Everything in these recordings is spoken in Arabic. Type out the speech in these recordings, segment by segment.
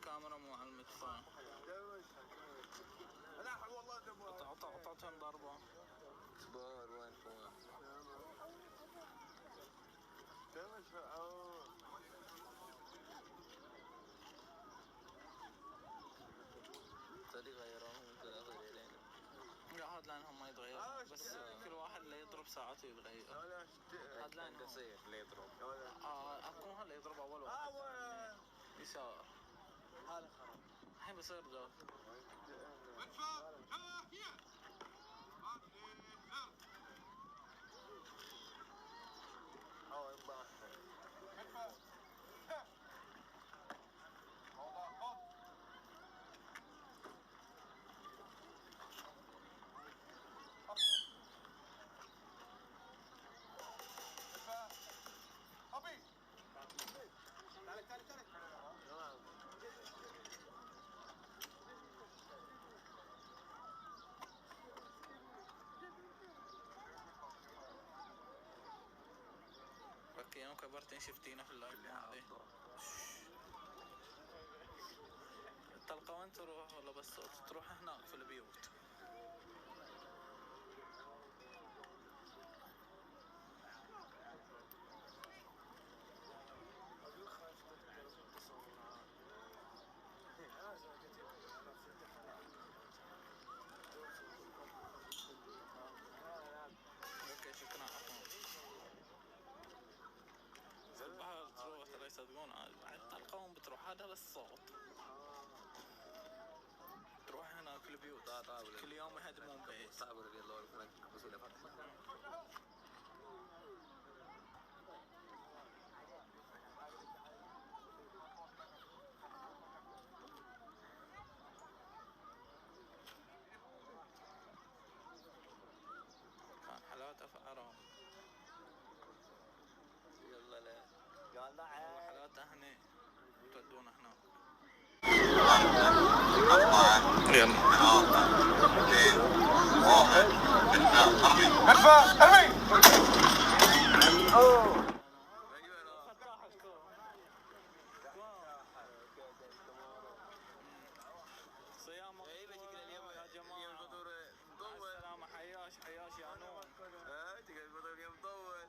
الكاميرا مو على المدفع. لا والله اعطتهم ضربة. صبار وين فوق؟ صدق غيرهم ممكن أغيرين. لا هاد لانهم ما يتغير بس كل واحد اللي يضرب ساعته يتغير. هاد لان قصير اللي يضرب. اكون هلا يضرب اول واحد يسار. هذا خرب الحين بصير جول. يوم كبرتين شفتينا في اللايف الماضي. الطلقة وين تروح ولا بس تروح هناك في البيوت؟ اوكي شكرا عفوا. البحر تروح ترى يصدقون الطلقة بتروح هذا بس صوت. تروح هناك في البيوت كل يوم يهدمون بيت. صعب اللي يلا ولا بس ولا فتح. كان حالاته في عرام. يلا لا. يلا حالاته هني تودون هناك. حياش يا نور. تقدر الفطور يوم طول.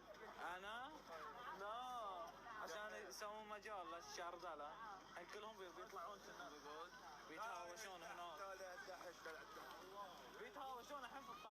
انا؟ لا عشان يسوون مجال للشاردلة الحين كلهم